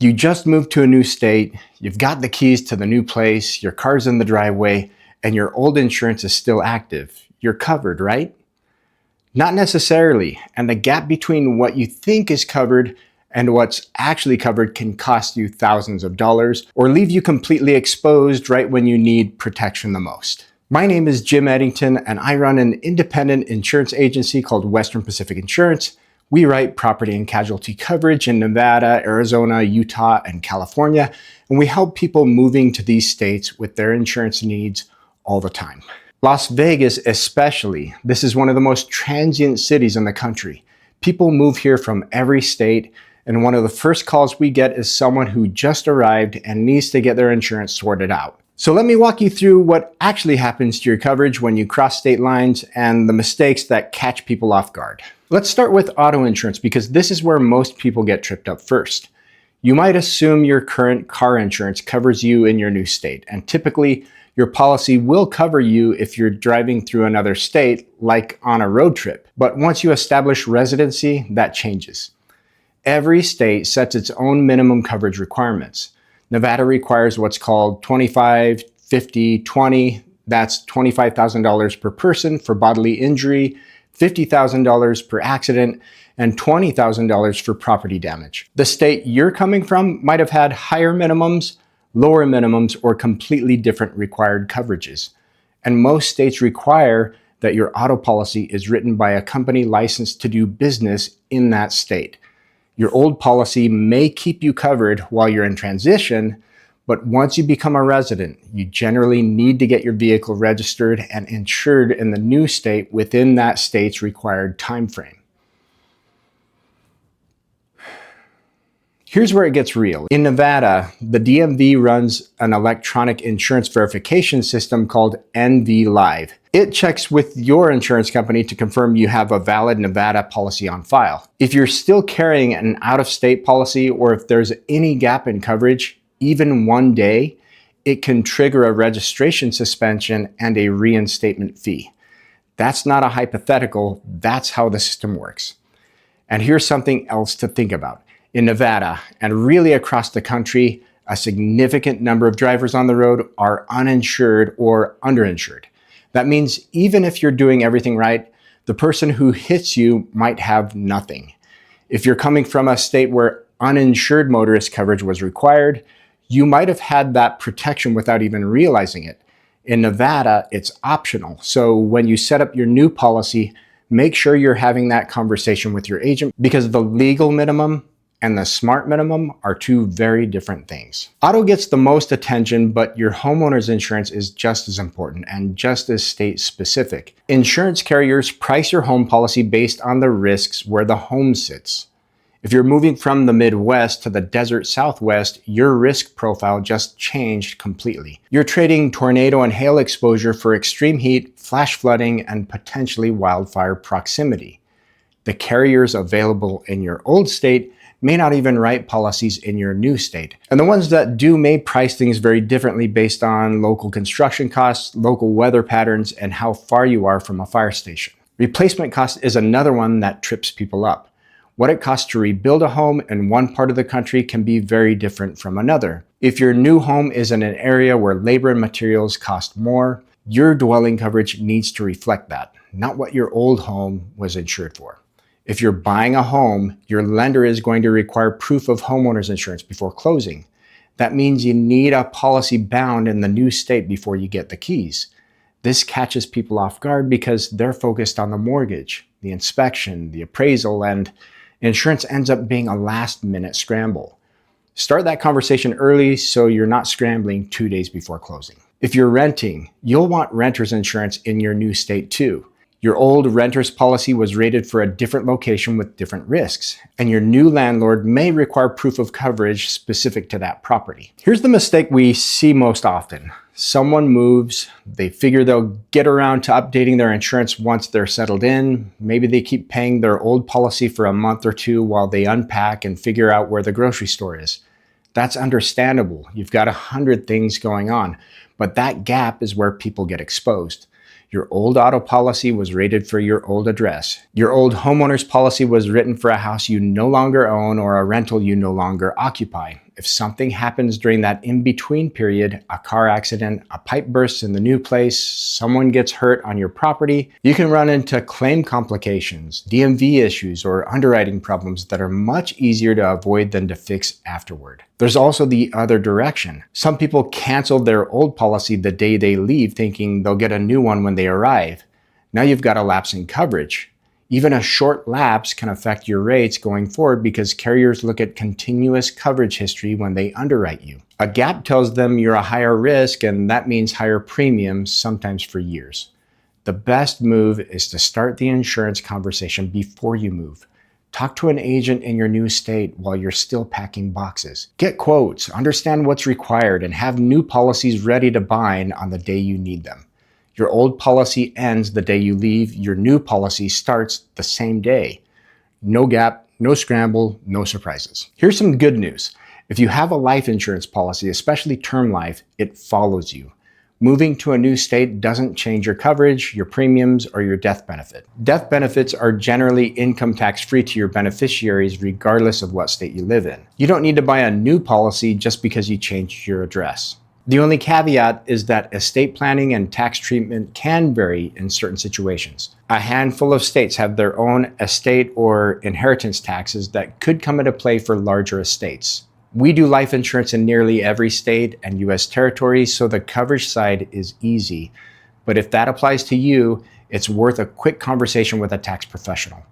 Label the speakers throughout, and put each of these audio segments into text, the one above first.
Speaker 1: You just moved to a new state, you've got the keys to the new place, your car's in the driveway, and your old insurance is still active. You're covered, right? Not necessarily, and the gap between what you think is covered and what's actually covered can cost you thousands of dollars or leave you completely exposed right when you need protection the most. My name is Jim Eddington, and I run an independent insurance agency called Western Pacific Insurance. We write property and casualty coverage in Nevada, Arizona, Utah, and California, and we help people moving to these states with their insurance needs all the time. Las Vegas especially, this is one of the most transient cities in the country. People move here from every state, and one of the first calls we get is someone who just arrived and needs to get their insurance sorted out. So let me walk you through what actually happens to your coverage when you cross state lines and the mistakes that catch people off guard. Let's start with auto insurance because this is where most people get tripped up first. You might assume your current car insurance covers you in your new state, and typically your policy will cover you if you're driving through another state, like on a road trip. But once you establish residency, that changes. Every state sets its own minimum coverage requirements. Nevada requires what's called 25, 50, 20. That's $25,000 per person for bodily injury, $50,000 per accident, and $20,000 for property damage. The state you're coming from might have had higher minimums, lower minimums, or completely different required coverages. And most states require that your auto policy is written by a company licensed to do business in that state. Your old policy may keep you covered while you're in transition, but once you become a resident, you generally need to get your vehicle registered and insured in the new state within that state's required time frame. Here's where it gets real. In Nevada, the DMV runs an electronic insurance verification system called NV Live. It checks with your insurance company to confirm you have a valid Nevada policy on file. If you're still carrying an out-of-state policy or if there's any gap in coverage, even one day, it can trigger a registration suspension and a reinstatement fee. That's not a hypothetical, that's how the system works. And here's something else to think about. In Nevada, and really across the country, a significant number of drivers on the road are uninsured or underinsured. That means even if you're doing everything right, the person who hits you might have nothing. If you're coming from a state where uninsured motorist coverage was required, you might have had that protection without even realizing it. In Nevada, it's optional. So when you set up your new policy, make sure you're having that conversation with your agent because the legal minimum and the smart minimum are two very different things. Auto gets the most attention, but your homeowner's insurance is just as important and just as state specific. Insurance carriers price your home policy based on the risks where the home sits. If you're moving from the Midwest to the desert Southwest, your risk profile just changed completely. You're trading tornado and hail exposure for extreme heat, flash flooding, and potentially wildfire proximity. The carriers available in your old state may not even write policies in your new state. And the ones that do may price things very differently based on local construction costs, local weather patterns, and how far you are from a fire station. Replacement cost is another one that trips people up. What it costs to rebuild a home in one part of the country can be very different from another. If your new home is in an area where labor and materials cost more, your dwelling coverage needs to reflect that, not what your old home was insured for. If you're buying a home, your lender is going to require proof of homeowner's insurance before closing. That means you need a policy bound in the new state before you get the keys. This catches people off guard because they're focused on the mortgage, the inspection, the appraisal, and insurance ends up being a last-minute scramble. Start that conversation early so you're not scrambling 2 days before closing. If you're renting, you'll want renter's insurance in your new state too. Your old renter's policy was rated for a different location with different risks, and your new landlord may require proof of coverage specific to that property. Here's the mistake we see most often. Someone moves, they figure they'll get around to updating their insurance once they're settled in. Maybe they keep paying their old policy for a month or two while they unpack and figure out where the grocery store is. That's understandable. You've got 100 things going on, but that gap is where people get exposed. Your old auto policy was rated for your old address. Your old homeowner's policy was written for a house you no longer own or a rental you no longer occupy. If something happens during that in-between period, a car accident, a pipe bursts in the new place, someone gets hurt on your property, you can run into claim complications, DMV issues, or underwriting problems that are much easier to avoid than to fix afterward. There's also the other direction. Some people cancel their old policy the day they leave, thinking they'll get a new one when they arrive. Now you've got a lapse in coverage. Even a short lapse can affect your rates going forward because carriers look at continuous coverage history when they underwrite you. A gap tells them you're a higher risk, and that means higher premiums, sometimes for years. The best move is to start the insurance conversation before you move. Talk to an agent in your new state while you're still packing boxes. Get quotes, understand what's required, and have new policies ready to bind on the day you need them. Your old policy ends the day you leave. Your new policy starts the same day. No gap, no scramble, no surprises. Here's some good news. If you have a life insurance policy, especially term life, it follows you. Moving to a new state doesn't change your coverage, your premiums, or your death benefit. Death benefits are generally income tax free to your beneficiaries regardless of what state you live in. You don't need to buy a new policy just because you changed your address. The only caveat is that estate planning and tax treatment can vary in certain situations. A handful of states have their own estate or inheritance taxes that could come into play for larger estates. We do life insurance in nearly every state and U.S. territory, so the coverage side is easy. But if that applies to you, it's worth a quick conversation with a tax professional.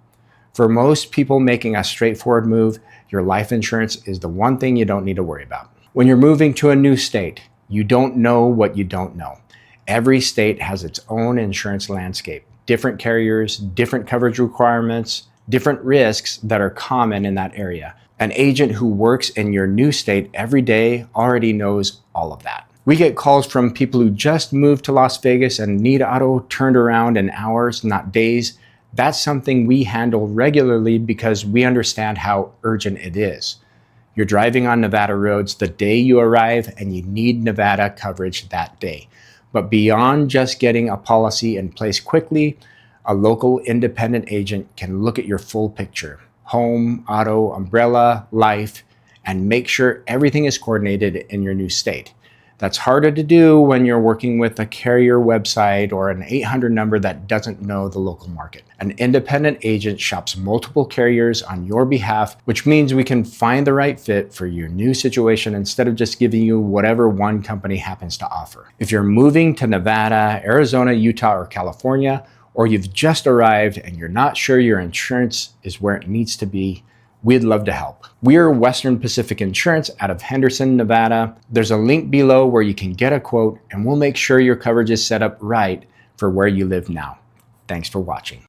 Speaker 1: For most people making a straightforward move, your life insurance is the one thing you don't need to worry about. When you're moving to a new state, you don't know what you don't know. Every state has its own insurance landscape, different carriers, different coverage requirements, different risks that are common in that area. An agent who works in your new state every day already knows all of that. We get calls from people who just moved to Las Vegas and need auto turned around in hours, not days. That's something we handle regularly because we understand how urgent it is. You're driving on Nevada roads the day you arrive and you need Nevada coverage that day. But beyond just getting a policy in place quickly, a local independent agent can look at your full picture: home, auto, umbrella, life, and make sure everything is coordinated in your new state. That's harder to do when you're working with a carrier website or an 800 number that doesn't know the local market. An independent agent shops multiple carriers on your behalf, which means we can find the right fit for your new situation instead of just giving you whatever one company happens to offer. If you're moving to Nevada, Arizona, Utah, or California, or you've just arrived and you're not sure your insurance is where it needs to be, we'd love to help. We're Western Pacific Insurance out of Henderson, Nevada. There's a link below where you can get a quote, and we'll make sure your coverage is set up right for where you live now. Thanks for watching.